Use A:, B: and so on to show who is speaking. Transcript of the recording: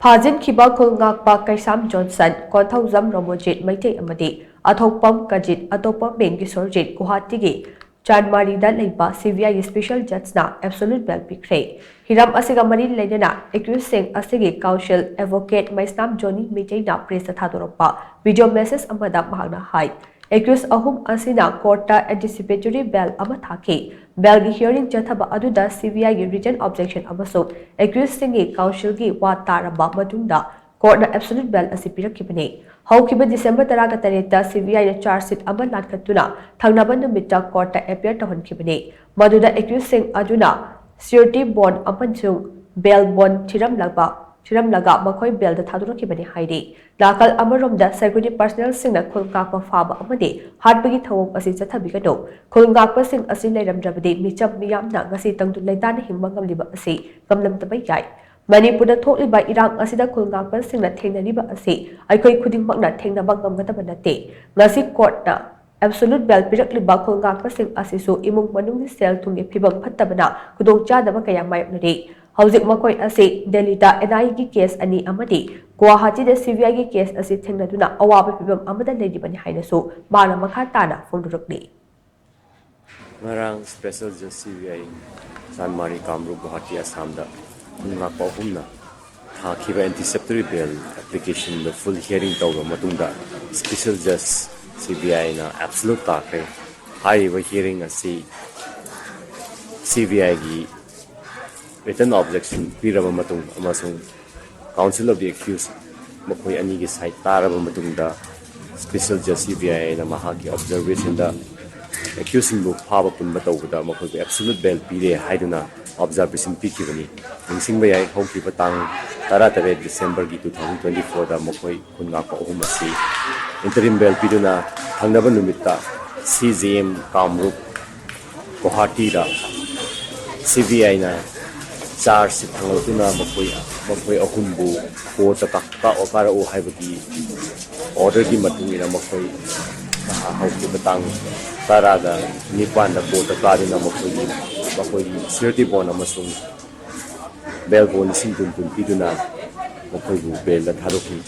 A: ꯐꯥꯖꯤꯟꯈꯤꯕ ꯈꯨꯜꯉꯥꯛꯄ ꯀꯩꯁꯥꯝ Johnson, Konthoujam ꯔꯣꯃꯣꯖꯤꯠ Meitei ꯑꯃꯗꯤ ꯑꯊꯣꯛꯄꯝ ꯀꯖꯤꯠ ꯑꯇꯣꯞꯄꯝꯕꯦꯡ ꯀꯤꯁꯣꯔꯖꯤꯠ ꯒꯨꯋꯥꯍꯥꯇꯤꯒꯤ ꯆꯥꯟꯃꯥꯔꯤꯗ ꯂꯩꯕ ꯁꯤꯕꯤꯑꯥꯏꯒꯤ ꯁ꯭ꯄꯦꯁꯤꯑꯦꯜ ꯖꯖꯅ ꯑꯦꯕꯁꯣꯂꯨꯠ ꯕꯦꯜ ꯄꯤꯈ꯭ꯔꯦ꯫ ꯍꯤꯔꯝ ꯑꯁꯤꯒ ꯃꯔꯤ ꯂꯩꯅꯅ ꯑꯦꯀ꯭ꯌꯨꯖꯁꯤꯡ ꯑꯁꯤꯒꯤ ꯀꯥꯎꯟꯁꯤꯜ ꯑꯦꯗꯚꯣꯀꯦꯠ ꯃꯩꯁꯅꯥꯝ ꯖꯣꯅꯤ ꯃꯩꯇꯩꯅ ꯄ꯭ꯔꯦꯁꯇ ꯊꯥꯗꯣꯔꯛꯄ ꯚꯤꯗꯤꯑꯣ ꯃꯦꯁꯦꯖ ꯑꯃꯗ ꯃꯍꯥꯛꯅ ꯍꯥꯏ ꯑꯦꯀ꯭ꯌꯨꯖ ꯑꯍꯨꯝ ꯑꯁꯤꯅ ꯀꯣꯔꯠꯇ ꯑꯦꯟꯇꯤꯁꯤꯄꯦꯇꯣꯔꯤ ꯕꯦꯜ ꯑꯃ ꯊꯥꯈꯤ꯫ ꯕꯦꯜꯒꯤ ꯍꯤꯌꯔꯤꯡ ꯆꯠꯊꯕ ꯑꯗꯨꯗ ꯁꯤꯕꯤꯑꯥꯏꯒꯤ ꯔꯤꯇꯟ ꯑꯣꯕꯖꯦꯛꯁꯟ ꯑꯃꯁꯨꯡ ꯑꯦꯀ꯭ꯌꯨꯖꯁꯤꯡꯒꯤ ꯀꯥꯎꯟꯁꯤꯜꯒꯤ ꯋꯥ ꯇꯥꯔꯕ ꯃꯇꯨꯡꯗ ꯀꯣꯔꯠꯅ ꯑꯦꯕꯁꯣꯂꯨꯠ ꯕꯦꯜ ꯑꯁꯤ ꯄꯤꯔꯛꯈꯤꯕꯅꯤ꯫ ꯍꯧꯈꯤꯕ ꯗꯤꯁꯦꯝꯕꯔ 18ꯗ ꯁꯤꯕꯤꯑꯥꯏꯅ ꯆꯥꯔꯖꯁꯤꯠ ꯑꯃ ꯂꯥꯟꯈꯠꯇꯨꯅ ꯊꯪꯅꯕ ꯅꯨꯃꯤꯠꯇ ꯀꯣꯔꯠꯇ ꯑꯦꯄꯤꯌꯔ ꯇꯧꯍꯟꯈꯤꯕꯅꯤ꯫ ꯃꯗꯨꯗ ꯑꯦꯀ꯭ꯌꯨꯖꯁꯤꯡ ꯑꯗꯨꯅ ꯁ꯭ꯌꯨꯔꯇꯤ ꯕꯣꯟꯗ ꯑꯃꯁꯨꯡ ꯕꯦꯜ ꯕꯣꯟꯗ ꯊꯤꯔꯝꯂꯒ ꯃꯈꯣꯏ ꯕꯦꯜꯗ ꯊꯥꯗꯣꯔꯛꯈꯤꯕꯅꯤ ꯍꯥꯏꯔꯤ꯫ ꯅꯥꯀꯜ ꯑꯃꯔꯣꯝꯗ ꯁꯦꯀ꯭ꯌꯨꯔꯤꯇꯤ ꯄꯔꯁꯅꯦꯜꯁꯤꯡꯅ ꯈꯨꯜ ꯉꯥꯛꯄ ꯐꯥꯕ ꯑꯃꯗꯤ ꯍꯥꯠꯄꯒꯤ ꯊꯧꯑꯣꯡ ꯑꯁꯤ ꯆꯠꯊꯕꯤꯒꯅꯨ, ꯈꯨꯜ ꯉꯥꯛꯄꯁꯤꯡ ꯑꯁꯤ ꯂꯩꯔꯝꯗ꯭ꯔꯕꯗꯤ ꯃꯤꯆꯝ ꯃꯤꯌꯥꯝꯅ ꯉꯁꯤ ꯇꯪꯗꯨ ꯂꯩꯇꯥꯅ ꯍꯤꯡꯕ ꯉꯝꯂꯤꯕ ꯑꯁꯤ ꯉꯝꯂꯝꯗꯕ ꯌꯥꯏ꯫ ꯃꯅꯤꯄꯨꯔꯗ ꯊꯣꯛꯂꯤꯕ ꯏꯔꯥꯡ ꯑꯁꯤꯗ ꯈꯨꯜ ꯉꯥꯛꯄꯁꯤꯡꯅ ꯊꯦꯡꯅꯔꯤꯕ ꯑꯁꯤ ꯑꯩꯈꯣꯏ ꯈꯨꯗꯤꯡꯃꯛꯅ ꯊꯦꯡꯅꯕ ꯉꯝꯒꯗꯕ ꯅꯠꯇꯦ꯫ ꯉꯁꯤ ꯀꯣꯔꯠꯅ ꯑꯦꯕꯁꯣꯂꯨꯠ ꯕꯦꯜ ꯄꯤꯔꯛꯂꯤꯕ ꯈꯨꯜ ꯉꯥꯛꯄꯁꯤꯡ ꯑꯁꯤꯁꯨ ꯏꯃꯨꯡ ꯃꯅꯨꯡꯒꯤ ꯁꯦꯜ ꯊꯨꯝꯒꯤ ꯐꯤꯚꯝ ꯐꯠꯇꯕꯅ ꯈꯨꯗꯣꯡꯆꯥꯗꯕ ꯀꯌꯥ ꯃꯥꯌꯣꯛꯅꯔꯤ꯫ ꯍꯧꯖꯤꯛ ꯃꯈꯣꯏ ꯑꯁꯤ ꯗꯦꯜꯂꯤꯗ ꯑꯦꯟꯑꯥꯏꯑꯦꯒꯤ ꯀꯦꯁ ꯑꯅꯤ ꯑꯃꯗꯤ ꯒꯨꯋꯥꯍꯥꯇꯤꯗ ꯁꯤꯕꯤꯑꯥꯏꯒꯤ ꯀꯦꯁ ꯑꯁꯤ ꯊꯦꯡꯅꯗꯨꯅ ꯑꯋꯥꯕ ꯐꯤꯚꯝ ꯑꯃꯗ ꯂꯩꯔꯤꯕꯅꯤ ꯍꯥꯏꯅꯁꯨ ꯃꯥꯅ ꯃꯈꯥ ꯇꯥꯅ ꯐꯣꯡꯗꯣꯔꯛꯂꯤ꯫
B: ꯉꯔꯥꯡ ꯁ꯭ꯄꯦꯁꯦꯜ ꯖꯖ ꯁꯤꯕꯤꯑꯥꯏ ꯆꯥꯟꯃꯥꯔꯤ ꯀꯥꯃꯔꯨꯞ ꯒꯨꯋꯥꯍꯥꯇꯤ ꯑꯁꯥꯝꯗ ꯈꯨꯟꯉꯥꯛꯄ ꯑꯍꯨꯝꯅ ꯊꯥꯈꯤꯕ ꯑꯦꯟꯇꯤꯁꯦꯞꯇꯣꯔꯤ ꯕꯦꯜ ꯑꯦꯄ꯭ꯂꯤꯀꯦꯁꯟꯗ ꯐꯨꯜ ꯍꯤꯌꯔꯤꯡ ꯇꯧꯔꯕ ꯃꯇꯨꯡꯗ ꯁ꯭ꯄꯦꯁꯦꯜ ꯖꯖ ꯁꯤꯕꯤꯑꯥꯏꯅ ꯑꯦꯕꯁꯣꯂꯨꯠ ꯇꯥꯈ꯭ꯔꯦ꯫ ꯍꯥꯏꯔꯤꯕ ꯍꯤꯌꯔꯤꯡ ꯑꯁꯤ ꯁꯤꯕꯤꯑꯥꯏꯒꯤ ꯔꯤꯇꯟ ꯑꯣꯕꯖꯦꯛꯁꯟ ꯄꯤꯔꯕ ꯃꯇꯨꯡ ꯑꯃꯁꯨꯡ ꯀꯥꯎꯟꯁꯤꯜ ꯑꯣꯐ ꯗꯤ ꯑꯦꯀ꯭ꯌꯨꯁ ꯃꯈꯣꯏ ꯑꯅꯤꯒꯤ ꯁꯥꯏꯠ ꯇꯥꯔꯕ ꯃꯇꯨꯡꯗ ꯁ꯭ꯄꯦꯁꯦꯜ ꯖꯖ ꯁꯤꯕꯤꯑꯥꯏꯅ ꯃꯍꯥꯛꯀꯤ ꯑꯣꯕꯖꯔꯕꯦꯁꯟꯗ ꯑꯦꯀ꯭ꯌꯨꯁꯁꯤꯡꯕꯨ ꯐꯥꯕ ꯄꯨꯟꯕ ꯇꯧꯕꯗ ꯃꯈꯣꯏꯕꯨ ꯑꯦꯕꯁꯣꯂꯨꯠ ꯕꯦꯜ ꯄꯤꯔꯦ ꯍꯥꯏꯗꯨꯅ ꯑꯣꯕꯖꯥꯔꯕꯦꯁꯟ ꯄꯤꯈꯤꯕꯅꯤ꯫ ꯅꯤꯡꯁꯤꯡꯕ ꯌꯥꯏ ꯍꯧꯈꯤꯕ ꯇꯥꯡ 18 ꯗꯤꯁꯦꯝꯕꯔꯒꯤ 2024ꯗ ꯃꯈꯣꯏ ꯈꯨꯟꯉꯥꯛꯄ ꯑꯍꯨꯝ ꯑꯁꯤ ꯏꯟꯇꯔꯤꯝ ꯕꯦꯜ ꯄꯤꯗꯨꯅ ꯊꯪꯅꯕ ꯅꯨꯃꯤꯠꯇ CJM ꯀꯥꯃꯔꯨꯞ ꯒꯨꯋꯥꯍꯥꯇꯤꯗ ꯁꯤꯕꯤꯑꯥꯏꯅ ꯆꯥꯔꯖꯁꯤꯠ ꯊꯥꯡꯒꯠꯇꯨꯅ ꯃꯈꯣꯏ ꯑꯍꯨꯝꯕꯨ ꯀꯣꯔꯠꯇ ꯀꯥꯔꯛꯎ ꯍꯥꯏꯕꯒꯤ ꯑꯣꯔꯗꯔꯒꯤ ꯃꯇꯨꯡ ꯏꯟꯅ ꯃꯈꯣꯏ ꯍꯧꯈꯤꯕ ꯇꯥꯡ 19ꯗ ꯀꯣꯔꯠꯇ ꯀꯥꯗꯨꯅ ꯃꯈꯣꯏꯒꯤ ꯁ꯭ꯌꯨꯔꯇꯤ ꯕꯣꯟꯗ ꯑꯃꯁꯨꯡ ꯕꯦꯜ ꯕꯣꯟꯗ ꯂꯤꯁꯤꯡ 20 ꯄꯤꯗꯨꯅ ꯃꯈꯣꯏꯕꯨ ꯕꯦꯜꯗ ꯊꯥꯗꯣꯛꯈꯤ꯫